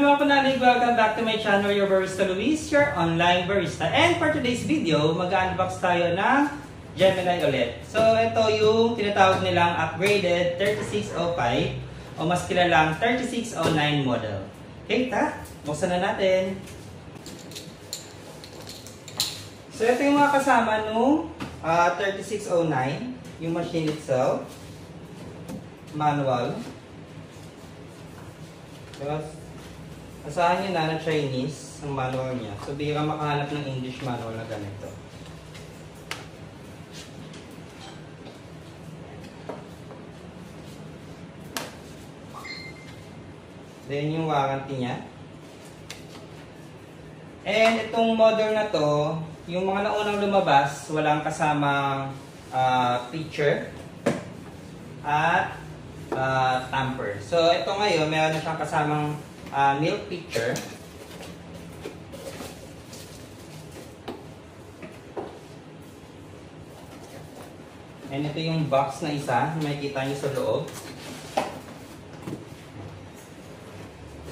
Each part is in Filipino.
mga panalig, welcome back to my channel, your Barista Luis, your online barista. And for today's video, mag-unbox tayo ng Gemini ulit. So, ito yung tinatawag nilang upgraded 3605 o mas kilalang 3609 model. Okay, buksan na natin. So, ito yung mga kasama nung 3609, yung machine itself, manual. Tapos, asahan nyo na Chinese ang manual niya. So, bihira makahanap ng English manual na ganito. Then, yung warranty niya. And, itong model na to, yung mga naunang lumabas, walang kasamang feature at tamper. So, ito ngayon, meron na siyang kasamang milk pitcher. And ito yung box na isa, makikita nyo sa loob.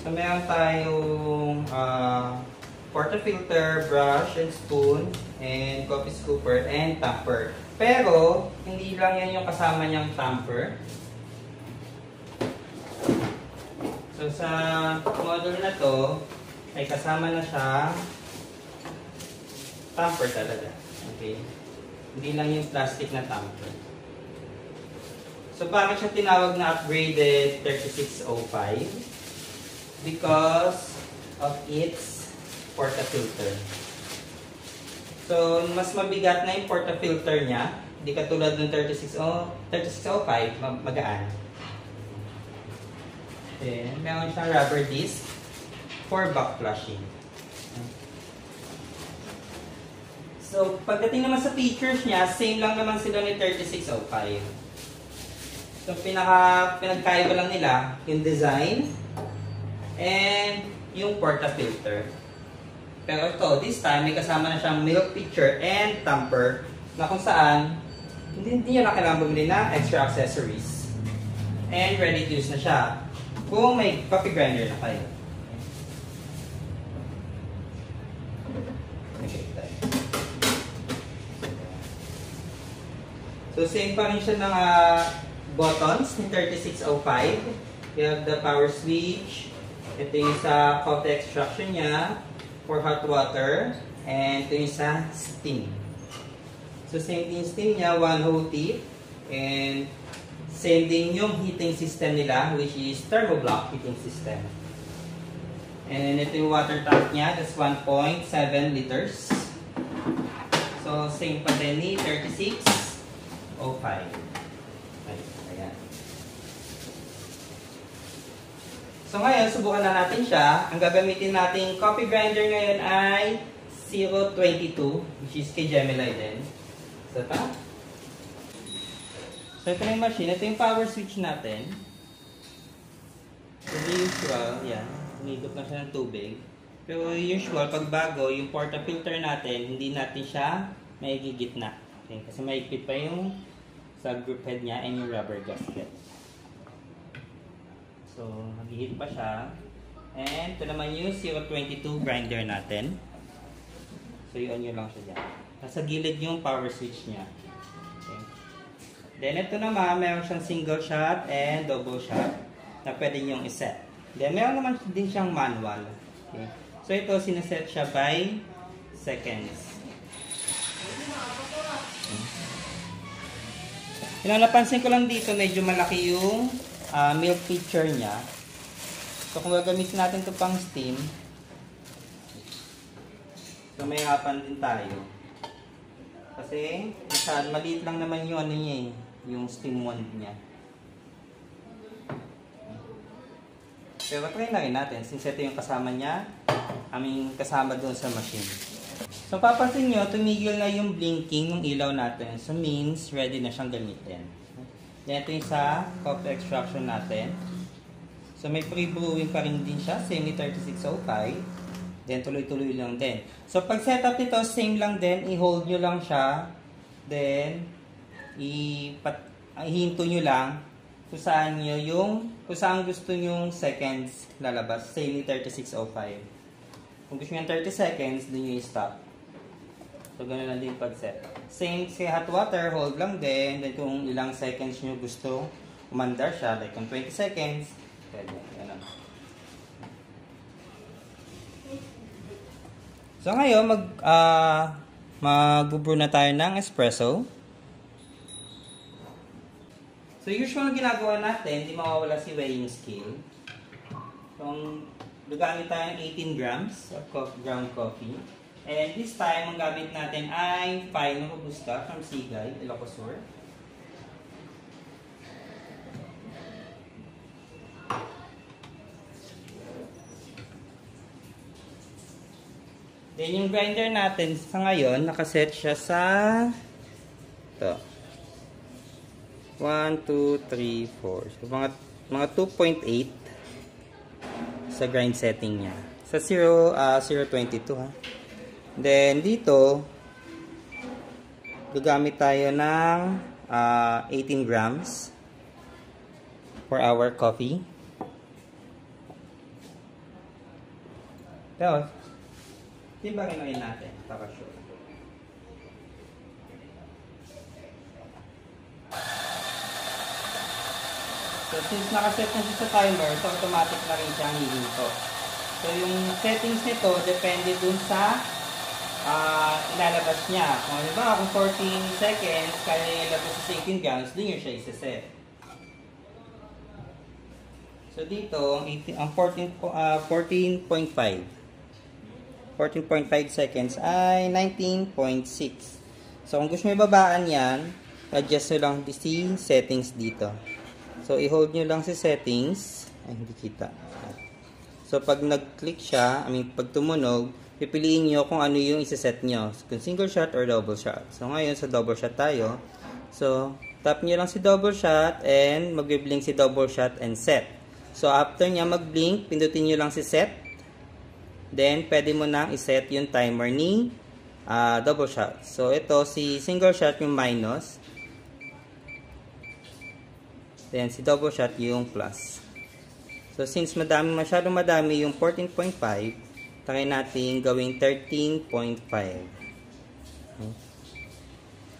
So, meron tayong portafilter, brush and spoon, and coffee scooper, and tamper. Pero, hindi lang yan yung kasama niyang tamper. So, sa model na to, ay kasama na siya tamper talaga. Okay? Hindi lang yung plastic na tamper. So, bakit siya tinawag na upgraded 3605? Because of its portafilter. So, mas mabigat na yung portafilter niya. Hindi katulad ng 3605, magaan. Then, meron siyang rubber disc for back flushing. So, pagdating naman sa features niya, same lang naman sila ni 3605. So, pinagkaiba lang nila yung design and yung portafilter. Pero ito, this time, may kasama na siyang milk pitcher and tamper na kung saan hindi nyo na kailangan bumili ng extra accessories. And ready to use na siya kung may coffee grinder na kayo. So, same pa rin siya ng buttons ni 3605. You have the power switch. Ito yung sa coffee extraction niya for hot water. And ito yung sa steam. So, same din steam niya, one whole tip. And same din yung heating system nila, which is thermoblock heating system. And ito yung water tank niya, that's 1.7 liters. So, same pa din ni 3605. Ayan. So, ngayon, subukan na natin siya. Ang gagamitin nating coffee grinder ngayon ay 022, which is kay Gemini din. So, So, ito na yung machine. Ito yung power switch natin. So, the usual, yan. Hinigop na siya ng tubig. Pero usual, pag bago, yung portafilter natin, hindi natin siya maigigit na. Okay? Kasi maigpit pa yung subgroup head niya and yung rubber gasket. So, mag-hit pa siya. And ito naman yung 022 grinder natin. So, i-on nyo lang siya dyan. Nasa gilid yung power switch niya. Then, ito naman, meron siyang single shot and double shot na pwede nyong iset. Then, meron naman din siyang manual. Okay. So, ito, sineset siya by seconds. Okay. Napansin ko lang dito, medyo malaki yung milk pitcher niya. So, kung gagamitin natin ito pang steam, so, may hapan din tayo. Kasi, maliit lang naman yung ano niya eh. Yung steam wand niya. Pero try na rin natin since ito yung kasama niya, kasama doon sa machine. So papansin nyo, tumigil na yung blinking ng ilaw natin. So means ready na siyang gamitin. Then ito yung sa coffee extraction natin. So may pre-brewing pa rin din siya, same ni 3605. Then tuloy-tuloy lang din. So pag setup nito, same lang din, i-hold nyo lang siya. Then ihinto nyo lang kung saan nyo kung saan gusto nyong seconds lalabas. Same ni 3605. Kung gusto nyo 30 seconds, dun nyo i-stop. So, gano'n lang din pag-set. Same sa hot water, hold lang din. Then, kung ilang seconds nyo gusto umandar siya, like kung 20 seconds, pwede. Gano'n. So, ngayon, mag-brew na tayo ng espresso. So, usual na ginagawa natin, hindi mawawala si weighing scale. So, gagamit tayo ng 18 grams of ground coffee. And this time, ang gamit natin ay Fine Robusta from Sigay, Ilocos. Then, yung grinder natin sa ngayon, nakaset siya sa ito. 1, 2, 3, 4. So, mga 2.8 sa grind setting niya. Sa 0.22 ha. Then, dito, gagamit tayo ng 18 grams for our coffee. Pero, timbangin ngayon natin. Para sure. So, since nakaset na siya sa timer, so automatic na rin siyang hihinto. So, yung settings nito, depende dun sa ilalabas niya. Kung ano ba, kung 14 seconds, kaya niya ilabas sa 18 grams, dun yun siya isa-set. So, dito, ang 14.5 seconds ay 19.6. So, kung gusto nyo ibabaan yan, adjust nyo lang si settings dito. So, i-hold nyo lang si settings. Ay, hindi kita. So, pag nag-click siya, pag tumunog, pipiliin nyo kung ano yung isa-set nyo. Kung single shot or double shot. So, ngayon, sa double shot tayo. So, tap nyo lang si double shot and magbiblink si double shot and set. So, after niya mag-blink, pindutin nyo lang si set. Then, pwede mo nang iset yung timer ni double shot. So, ito, si single shot yung minus. Then, si double shot yung plus. So, since masyadong madami yung 14.5, try natin gawing 13.5.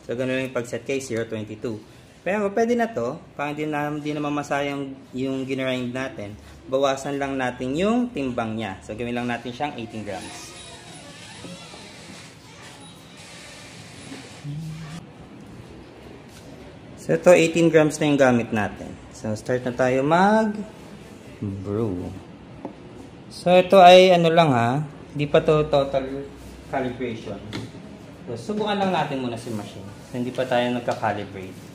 So, ganun lang yung pag-set kay 0.22. Pero, pwede na to. Parang di naman masayang yung ginrind natin. Bawasan lang natin yung timbang niya. So, gawin lang natin siyang 18 grams. So, ito 18 grams na yung gamit natin. So, start na tayo mag-brew. So, ito ay ano lang ha. Hindi pa to total calibration. So, subukan lang natin muna si machine. So, hindi pa tayo nagka-calibrate.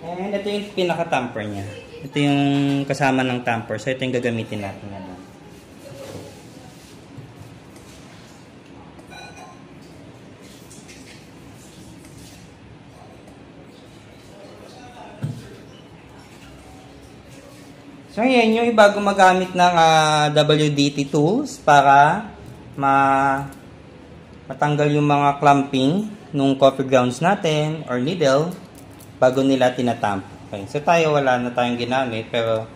And ito yung pinaka-tamper niya. Ito yung kasama ng tamper. So, ito yung gagamitin natin. So, yan yung iba gumagamit ng WDT tools para matanggal yung mga clumping nung coffee grounds natin or needle bago nila tinatamp. Okay. So, tayo wala na tayong ginamit pero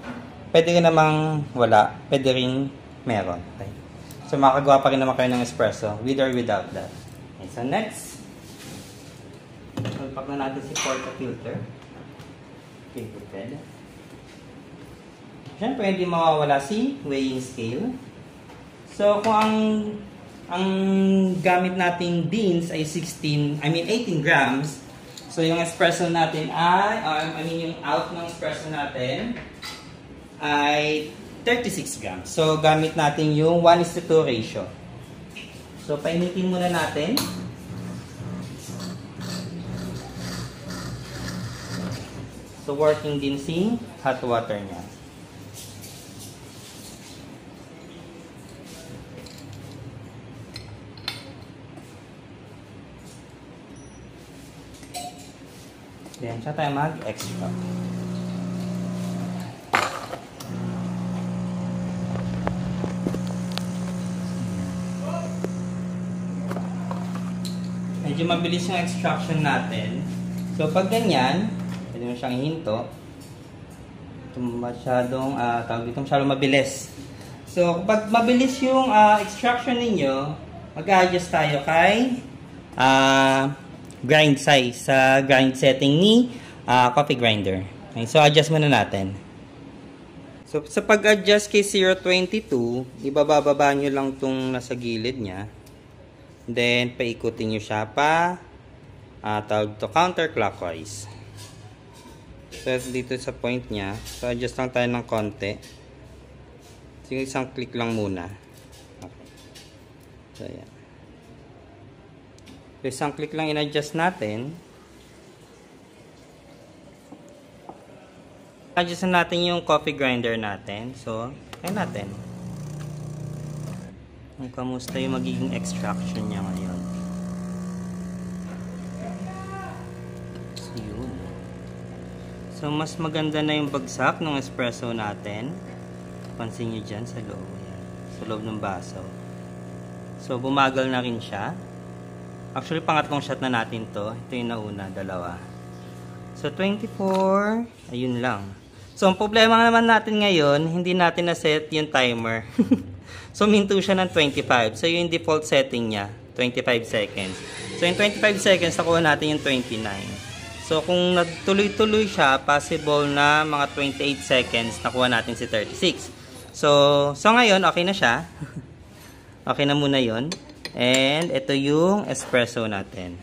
pwede rin namang wala. Pwede rin meron. Okay. So, makagawa pa rin naman kayo ng espresso with or without that. Okay. So, next, palpak na natin si portafilter. Okay, good. Siyempre, hindi mawawala si weighing scale. So, kung ang gamit nating beans ay 18 grams, so yung espresso natin ay, yung out ng espresso natin ay 36 grams. So, gamit natin yung 1:2 ratio. So, painitin muna natin. So, working din si hot water niya. Then, siya tayo mag-extract. medyo mabilis yung extraction natin. So, pag ganyan, pwede mo siyang ihinto. Ito masyadong, masyadong mabilis. So, kapag mabilis yung extraction ninyo, mag-adjust tayo kay grind size sa grind setting ni coffee grinder. Okay, so, adjust muna natin. So, sa pag-adjust kay 0.22, ibababa nyo lang itong nasa gilid niya. Then, paikutin nyo siya pa tawag to counterclockwise. So, dito sa point niya. So, adjust lang tayo ng konti. So, isang click lang muna. Okay. So, ayan. So, isang click lang in-adjust natin. Adjust natin yung coffee grinder natin. So, kaya natin. Kung kamusta yung magiging extraction niya ngayon. So, yun. So, mas maganda na yung bagsak ng espresso natin. Pansin nyo dyan sa loob. Yan. Sa loob ng baso. So, bumagal na rin siya. Actually, pangatlong shot na natin to. Ito yung nauna, dalawa. So, 24. Ayun lang. So, ang problema naman natin ngayon, hindi natin na-set yung timer. So, minto siya ng 25. So, yung default setting niya, 25 seconds. So, yung 25 seconds, nakuha natin yung 29. So, kung nagtuloy-tuloy siya, possible na mga 28 seconds, nakuha natin si 36. So ngayon, okay na siya. Okay na muna yon. And, ito yung espresso natin.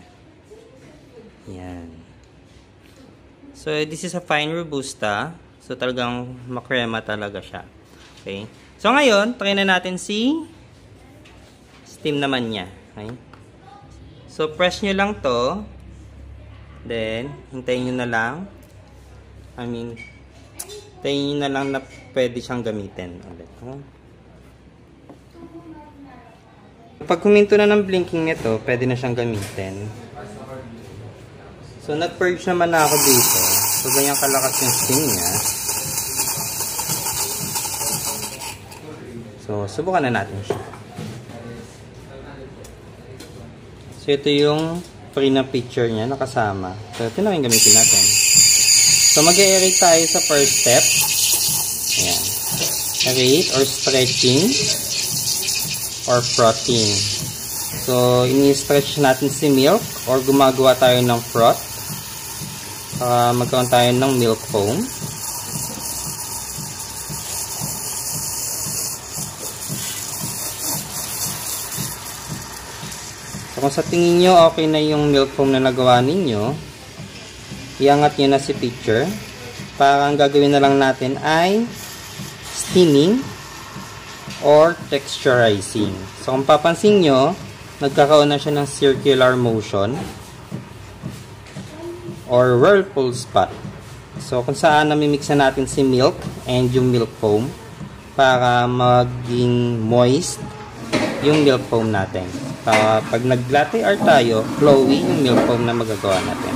Yan. So, this is a fine Robusta. So, talagang makrema talaga siya. Okay. So, ngayon, try na natin si steam naman niya. Okay. So, press nyo lang to. Then, hintayin nyo na lang. Hintayin nyo na lang na pwede siyang gamitin. Ulit. Pag huminto na ng blinking nito, pwede na siyang gamitin. So, nag-purge naman na ako dito. So, ganyan kalakas yung steam niya. So, subukan na natin siya. So, ito yung free na picture niya, nakasama. So, ito na yung gamitin natin. So, mag-aerate tayo sa first step. Ayan. Aerate or stretching or frothing. So, ini-stretch natin si milk or gumagawa tayo ng froth. Magkaroon tayo ng milk foam. So, kung sa tingin nyo okay na yung milk foam na nagawa ninyo, iangat nyo na si picture. Para ang gagawin na lang natin ay steaming or texturizing. So, kung papansin nyo, nagkakaroon na siya ng circular motion or whirlpool spot. So, kung saan namimix na natin si milk and yung milk foam para maging moist yung milk foam natin. Para pag nag-latte art tayo, flowy yung milk foam na magagawa natin.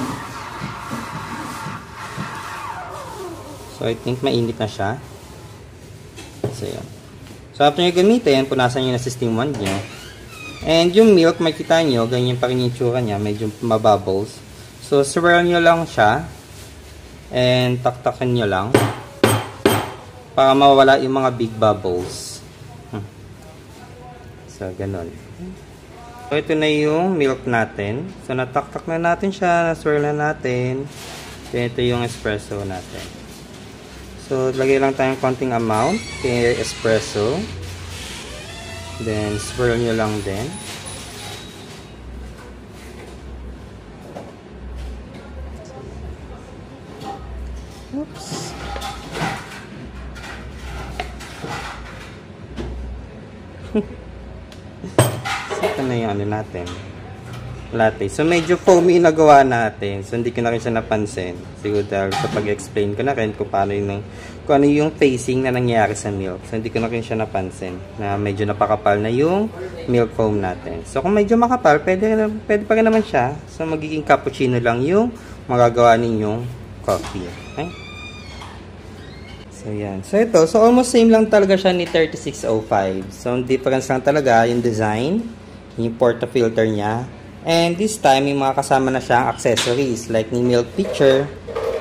So, I think mainit na siya. So, yun. So, after nyo gamitin, punasan nyo na sa steam wand nyo. And yung milk, makita nyo, ganyan pa rin yung tsura niya, medyo mabubbles. So, swirl nyo lang siya. And taktakan nyo lang. Para mawala yung mga big bubbles. So, ganun. So, ito na yung milk natin. So, nataktak na natin siya, naswirl na natin. Then, ito yung espresso natin. So, lagay lang tayong konting amount kay espresso. Then, swirl nyo lang din. Oops. Ito na yung ano natin. Latte. So, medyo foamy nagawa natin. So, hindi ko na rin siya napansin. Siguro dahil sa pag-explain ko na rin kung ano yung facing na nangyari sa milk. So, hindi ko na rin siya napansin. Na medyo napakapal na yung milk foam natin. So, kung medyo makapal, pwede pa rin naman siya. So, magiging cappuccino lang yung magagawa ninyong coffee. Okay? So, yan. So, ito. So, almost same lang talaga siya ni 3605. So, ang difference lang talaga yung design, yung portafilter niya, And this time, may mga kasama na siyang accessories like ni milk pitcher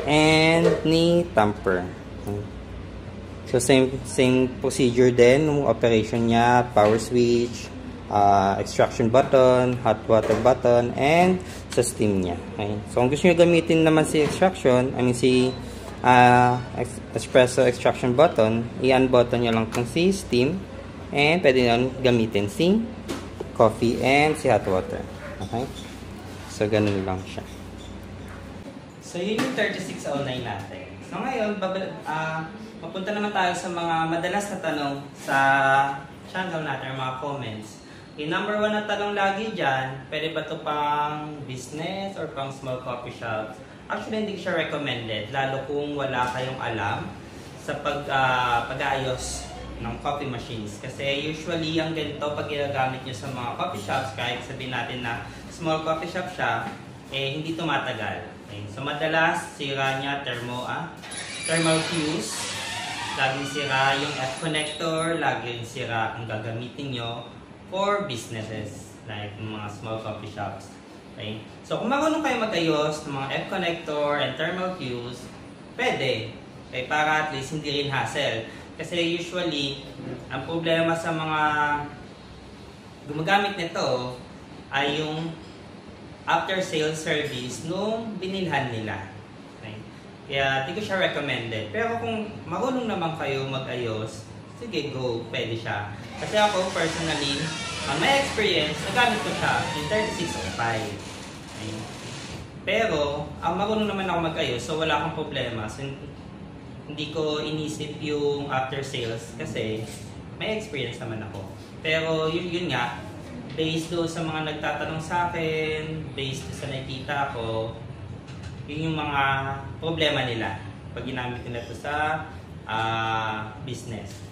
and ni tamper. So, same procedure din, yung operation niya, power switch, extraction button, hot water button, and sa steam niya. Okay? So, kung gusto nyo gamitin naman si extraction, si espresso extraction button, i-unbutton nyo lang itong si steam, and pwede nyo gamitin si coffee and si hot water. Okay? So, ganun lang siya. So, yun yung 3609 natin. So, ngayon, mapunta naman tayo sa mga madalas na tanong sa channel natin, mga comments. Yung number 1 na tanong lagi dyan, pwede ba ito pang business or pang small coffee shops? Actually, hindi siya recommended, lalo kung wala kayong alam sa pag-aayos ng coffee machines. Kasi usually, ang ganito pag ginagamit nyo sa mga coffee shops, kahit sabihin natin na small coffee shop siya, hindi tumatagal. Okay. So, madalas, sira niya thermal fuse, laging sira yung F-connector, laging sira ang gagamitin nyo for businesses, like mga small coffee shops. Okay. So, kung marunong kayo mag-ayos ng mga F-connector and thermal fuse, pwede. Okay, para at least hindi rin hassle. Kasi usually, ang problema sa mga gumagamit nito ay yung after-sales service nung binilhan nila. Okay? Kaya di ko siya recommended. Pero kung marunong naman kayo mag-ayos, sige, go, pwede siya. Kasi ako personally, may experience, nagamit ko siya in 3605. Okay? Pero, marunong naman ako mag-ayos, so wala akong problema. So, hindi ko inisip yung after sales kasi may experience naman ako. Pero yun nga, based doon sa mga nagtatanong sa akin, based sa nakita ko, yun yung mga problema nila pag ginamit nila ito sa business.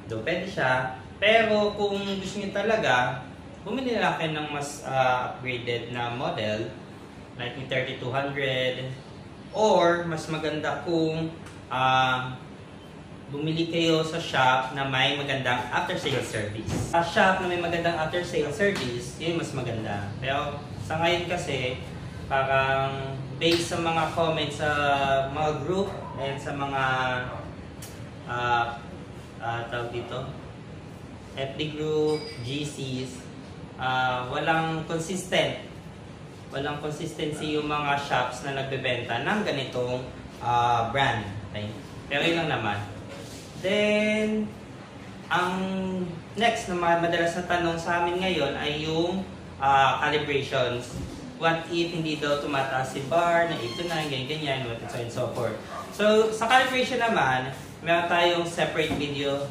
Do pwede siya, pero kung gusto niyo talaga, bumili na kayo ng mas upgraded na model, like yung 3200, or mas maganda kung bumili kayo sa shop na may magandang after-sales service. Sa shop na may magandang after-sales service, yun mas maganda. Pero sa ngayon kasi, parang based sa mga comments sa mga group and sa mga tawag dito, FB group, GCs, walang consistency yung mga shops na nagbebenta ng ganitong brand. Okay? Pero yun lang naman. Then, ang next na madalas na tanong sa amin ngayon ay yung calibrations. What if hindi daw tumataas si bar, na ito na, ganyan, so and so forth. So, sa calibration naman, meron tayong separate video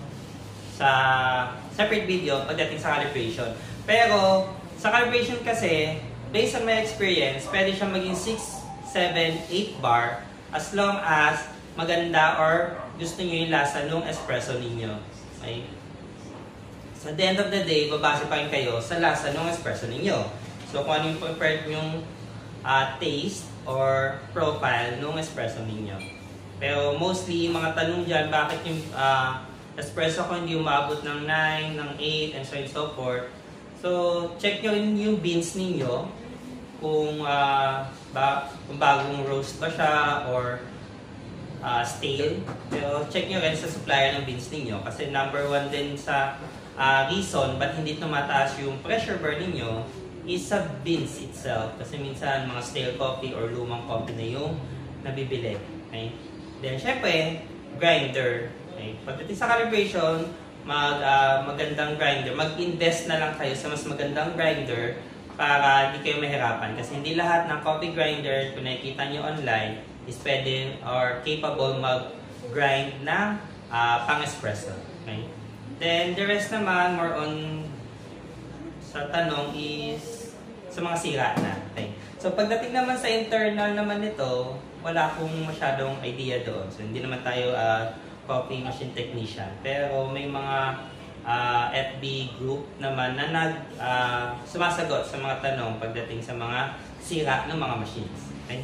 pagdating sa calibration. Pero, sa calibration kasi, based on my experience, pwede siyang maging 6, 7, 8 bar as long as maganda or gusto nyo yung lasa ng espresso ninyo. Okay? So, at the end of the day, babase pa rin kayo sa lasa ng espresso ninyo. So, kung ano yung preferred yung taste or profile ng espresso ninyo. Pero mostly, mga tanong dyan, bakit yung espresso ko hindi umabot ng 9, ng 8, and so on and so forth. So, check nyo yung beans ninyo kung bagong roast ba siya or stale. Pero check nyo rin sa supplier ng beans ninyo kasi number 1 din sa reason ba't hindi tumataas yung pressure burn ninyo is sa beans itself. Kasi minsan mga stale coffee or lumang coffee na yung nabibili. Okay? Then syempre, grinder. Okay? Pagdating sa calibration, magandang grinder. Mag-invest na lang kayo sa mas magandang grinder para hindi kayo mahirapan. Kasi hindi lahat ng coffee grinder kung nakikita nyo online is pwede or capable mag-grind ng pang-espresso. Okay? Then, the rest naman, more on sa tanong is sa mga sira na. Okay? So, pagdating naman sa internal naman nito, wala akong masyadong idea doon. So, hindi naman tayo coffee machine technician. Pero may mga FB group naman na sumasagot sa mga tanong pagdating sa mga sira ng mga machines. Okay?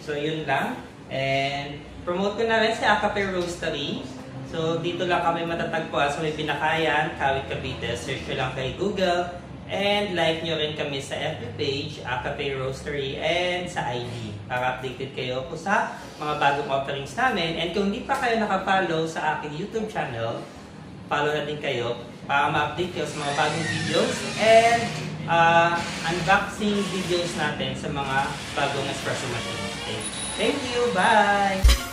So, yun lang. And, promote ko na rin si Acape Roastery. So, dito lang kami matatagpuan sa may Binakayan, Kawit, Cavite. Search ko lang kay Google. And like nyo rin kami sa FB page, Cafe Roastery, and sa ID para updated kayo po sa mga bagong offerings namin. And kung hindi pa kayo nakapollow sa aking YouTube channel, follow na din kayo para ma-update kayo sa mga bagong videos and unboxing videos natin sa mga bagong espresso machines. Thank you! Bye!